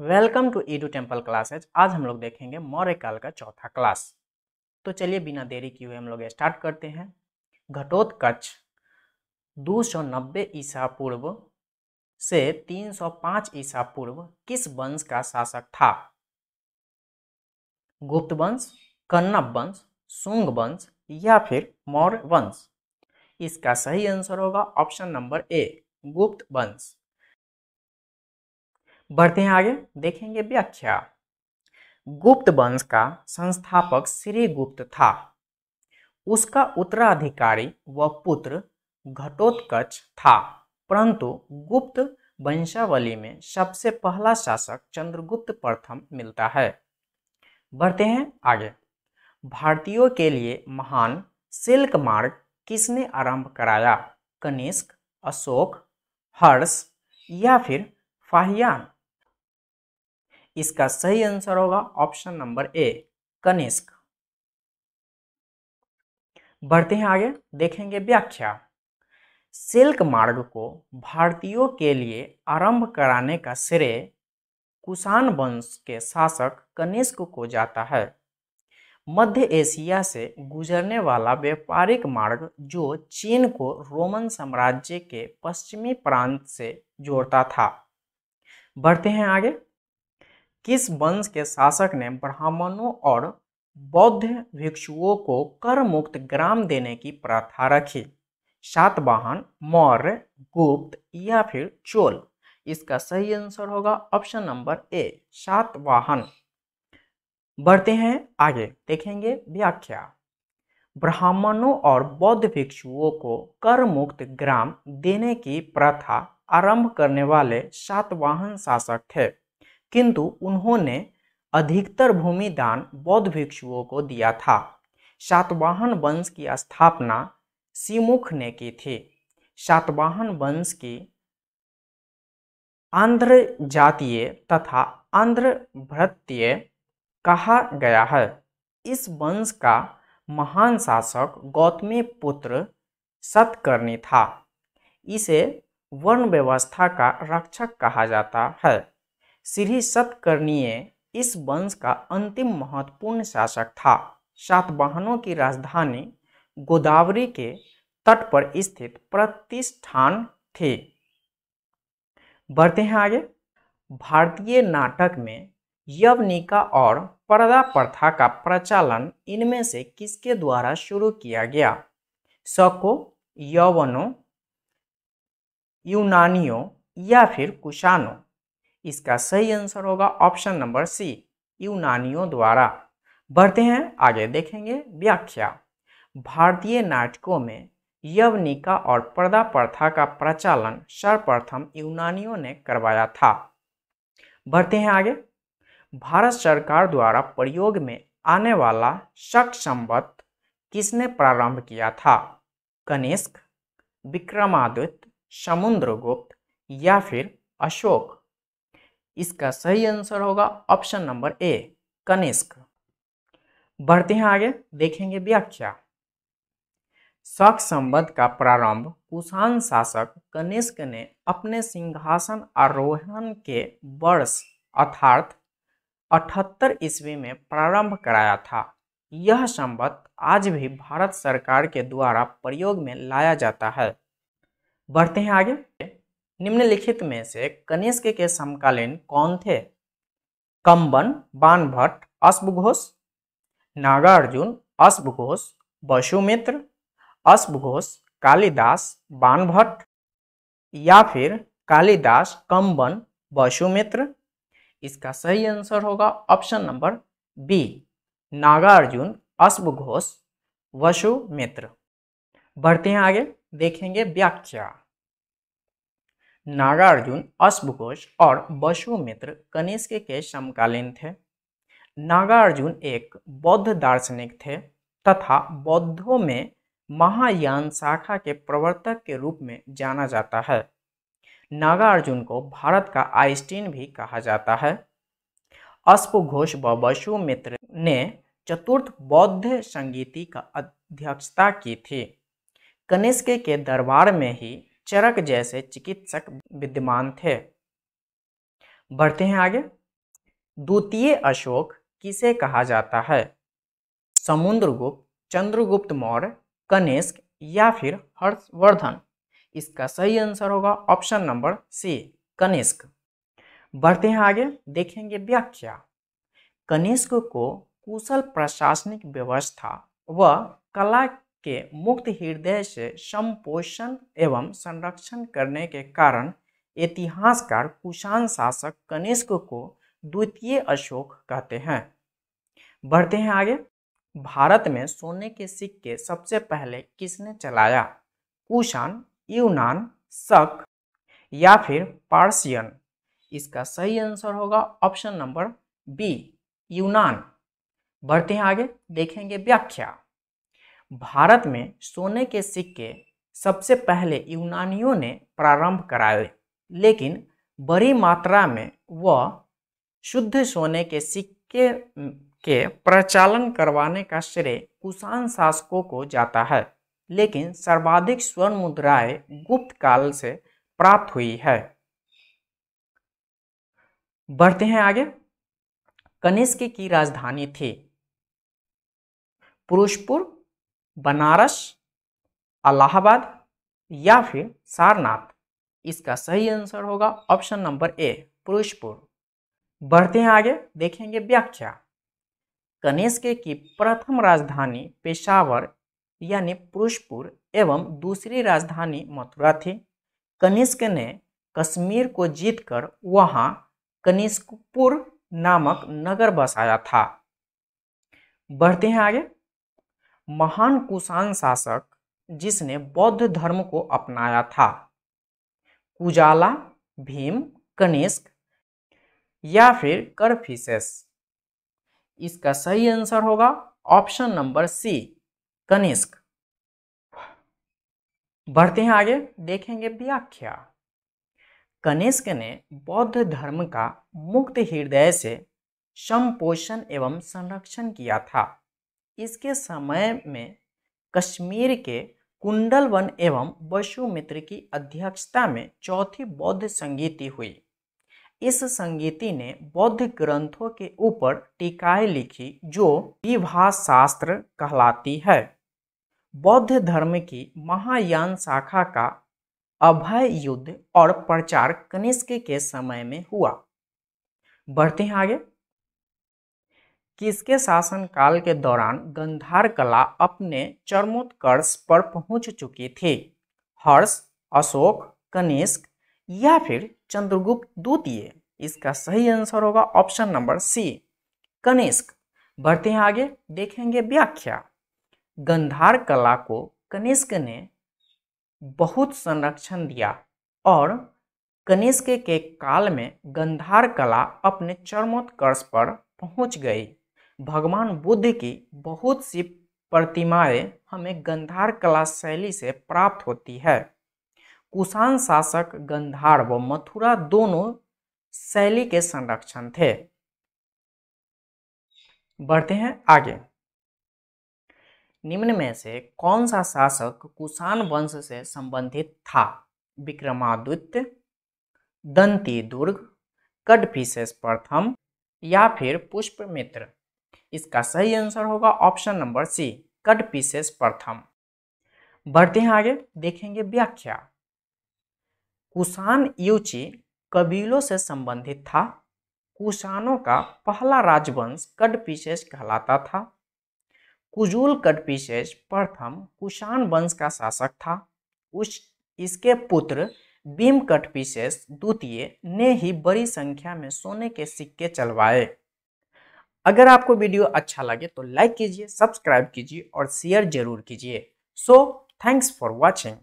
Welcome to Edu Temple classes. आज हम लोग देखेंगे मौर्य काल का चौथा क्लास। तो चलिए बिना देरी किए हुए हम लोग स्टार्ट करते हैं। घटोत्कच 290 ईसा पूर्व से 305 ईसा पूर्व किस वंश का शासक था? गुप्त वंश, कण्व वंश, शुंग वंश या फिर मौर्य वंश? इसका सही आंसर होगा ऑप्शन नंबर ए, गुप्त वंश। बढ़ते हैं आगे, देखेंगे व्याख्या। गुप्त वंश का संस्थापक श्रीगुप्त था। उसका उत्तराधिकारी व पुत्र घटोत्कच था, परंतु गुप्त वंशावली में सबसे पहला शासक चंद्रगुप्त प्रथम मिलता है। बढ़ते हैं आगे। भारतीयों के लिए महान सिल्क मार्ग किसने आरंभ कराया? कनिष्क, अशोक, हर्ष या फिर फाहियान? इसका सही आंसर होगा ऑप्शन नंबर ए, कनिष्क। बढ़ते हैं आगे, देखेंगे व्याख्या। सिल्क मार्ग को भारतीयों के लिए आरंभ कराने का श्रेय कुषाण वंश के शासक कनिष्क को जाता है। मध्य एशिया से गुजरने वाला व्यापारिक मार्ग जो चीन को रोमन साम्राज्य के पश्चिमी प्रांत से जोड़ता था। बढ़ते हैं आगे। किस वंश के शासक ने ब्राह्मणों और बौद्ध भिक्षुओं को कर मुक्त ग्राम देने की प्रथा रखी? सातवाहन, मौर्य, गुप्त या फिर चोल? इसका सही आंसर होगा ऑप्शन नंबर ए, सातवाहन। बढ़ते हैं आगे, देखेंगे व्याख्या। ब्राह्मणों और बौद्ध भिक्षुओं को कर मुक्त ग्राम देने की प्रथा आरंभ करने वाले सातवाहन शासक थे, किंतु उन्होंने अधिकतर भूमि दान बौद्ध भिक्षुओं को दिया था। सातवाहन वंश की स्थापना सिमुख ने की थी। सातवाहन वंश की आंध्र जातीय तथा आंध्र भृत्य कहा गया है। इस वंश का महान शासक गौतमी पुत्र सतकर्णी था। इसे वर्ण व्यवस्था का रक्षक कहा जाता है। श्री सतकर्णीय इस वंश का अंतिम महत्वपूर्ण शासक था। सातवाहनों की राजधानी गोदावरी के तट पर स्थित प्रतिष्ठान थी। बढ़ते हैं आगे। भारतीय नाटक में यवनिका और पर्दा प्रथा का प्रचलन इनमें से किसके द्वारा शुरू किया गया? शको, यवनों, यूनानियों या फिर कुषाणों? इसका सही आंसर होगा ऑप्शन नंबर सी, यूनानियों द्वारा। बढ़ते हैं आगे, देखेंगे व्याख्या। भारतीय नाटकों में यवनिका और पर्दा प्रथा का प्रचलन सर्वप्रथम यूनानियों ने करवाया था। बढ़ते हैं आगे। भारत सरकार द्वारा प्रयोग में आने वाला शक संवत किसने प्रारंभ किया था? कनिष्क, विक्रमादित्य, समुद्रगुप्त या फिर अशोक? इसका सही आंसर होगा ऑप्शन नंबर ए, कनिष्क। बढ़ते हैं आगे, देखेंगे व्याख्या। शक संवत का प्रारंभ कुषाण शासक कनिष्क ने अपने सिंहासन आरोहण के वर्ष अर्थात 78 ईस्वी में प्रारंभ कराया था। यह संवत आज भी भारत सरकार के द्वारा प्रयोग में लाया जाता है। बढ़ते हैं आगे। निम्नलिखित में से कनिष्क के समकालीन कौन थे? कंबन, बाणभट्ट, अश्वघोष, नागार्जुन, अश्वघोष, वसुमित्र, अश्वघोष, कालिदास, बाणभट्ट या फिर कालिदास, कंबन, वसुमित्र? इसका सही आंसर होगा ऑप्शन नंबर बी, नागार्जुन, अश्वघोष, वसुमित्र। बढ़ते हैं आगे, देखेंगे व्याख्या। नागार्जुन, अश्वघोष और वसुमित्र कनिष्क के समकालीन थे। नागार्जुन एक बौद्ध दार्शनिक थे तथा बौद्धों में महायान शाखा के प्रवर्तक के रूप में जाना जाता है। नागार्जुन को भारत का आइंस्टीन भी कहा जाता है। अश्वघोष व वसुमित्र ने चतुर्थ बौद्ध संगीति का अध्यक्षता की थी। कनिष्क के दरबार में ही चरक जैसे चिकित्सक विद्यमान थे। बढ़ते हैं आगे, द्वितीय अशोक किसे कहा जाता है? समुद्रगुप्त, चंद्रगुप्त मौर्य, कनिष्क या फिर हर्षवर्धन? इसका सही आंसर होगा ऑप्शन नंबर सी, कनिष्क। बढ़ते हैं आगे, देखेंगे व्याख्या। कनिष्क को कुशल प्रशासनिक व्यवस्था व कला के मुक्त हृदय से संपोषण एवं संरक्षण करने के कारण इतिहासकार कुषाण शासक कनिष्क को द्वितीय अशोक कहते हैं। बढ़ते हैं आगे, भारत में सोने के सिक्के सबसे पहले किसने चलाया? कुषाण, यूनान, शक या फिर पार्सियन? इसका सही आंसर होगा ऑप्शन नंबर बी, यूनान। बढ़ते हैं आगे, देखेंगे व्याख्या। भारत में सोने के सिक्के सबसे पहले यूनानियों ने प्रारंभ कराए, लेकिन बड़ी मात्रा में वह शुद्ध सोने के सिक्के के प्रचलन करवाने का श्रेय कुषाण शासकों को जाता है, लेकिन सर्वाधिक स्वर्ण मुद्राएं गुप्त काल से प्राप्त हुई है। बढ़ते हैं आगे, कनिष्क की राजधानी थी फिरोजपुर, बनारस, इलाहाबाद या फिर सारनाथ? इसका सही आंसर होगा ऑप्शन नंबर ए, फिरोजपुर। बढ़ते हैं आगे, देखेंगे व्याख्या। कनिष्क की प्रथम राजधानी पेशावर यानी फिरोजपुर एवं दूसरी राजधानी मथुरा थी। कनिष्क ने कश्मीर को जीतकर वहां कनिष्कपुर नामक नगर बसाया था। बढ़ते हैं आगे, महान कुषाण शासक जिसने बौद्ध धर्म को अपनाया था? कुजाला, भीम, कनिष्क या फिर कनफ्यूशियस? इसका सही आंसर होगा ऑप्शन नंबर सी, कनिष्क। बढ़ते हैं आगे, देखेंगे व्याख्या। कनिष्क ने बौद्ध धर्म का मुक्त हृदय से संपोषण एवं संरक्षण किया था। इसके समय में कश्मीर के कुंडल वन एवं वसुमित्र की अध्यक्षता में चौथी बौद्ध संगीति हुई। इस संगीति ने बौद्ध ग्रंथों के ऊपर टीकाएं लिखी जो विभाषास्त्र कहलाती है। बौद्ध धर्म की महायान शाखा का अभय युद्ध और प्रचार कनिष्क के समय में हुआ। बढ़ते हैं आगे, किसके शासनकाल के दौरान गांधार कला अपने चरमोत्कर्ष पर पहुंच चुकी थी? हर्ष, अशोक, कनिष्क या फिर चंद्रगुप्त द्वितीय? इसका सही आंसर होगा ऑप्शन नंबर सी, कनिष्क। बढ़ते हैं आगे, देखेंगे व्याख्या। गांधार कला को कनिष्क ने बहुत संरक्षण दिया और कनिष्क के काल में गांधार कला अपने चरमोत्कर्ष पर पहुंच गई। भगवान बुद्ध की बहुत सी प्रतिमाएं हमें गांधार कला शैली से प्राप्त होती है। कुषाण शासक गांधार व मथुरा दोनों शैली के संरक्षण थे। बढ़ते हैं आगे, निम्न में से कौन सा शासक कुषाण वंश से संबंधित था? विक्रमादित्य, दंती दुर्ग, कदफिसेस प्रथम या फिर पुष्यमित्र? इसका सही आंसर होगा ऑप्शन नंबर सी, कदफिसेस प्रथम। बढ़ते हैं आगे, देखेंगे व्याख्या। कुषाण युची कबीलों से संबंधित था। कुषाणों का पहला राजवंश कदफिसेस कहलाता था। कुजुल कदफिसेस प्रथम कुषाण वंश का शासक था। इसके पुत्र भीम कदफिसेस द्वितीय ने ही बड़ी संख्या में सोने के सिक्के चलवाए। अगर आपको वीडियो अच्छा लगे तो लाइक कीजिए, सब्सक्राइब कीजिए और शेयर जरूर कीजिए। So thanks for watching.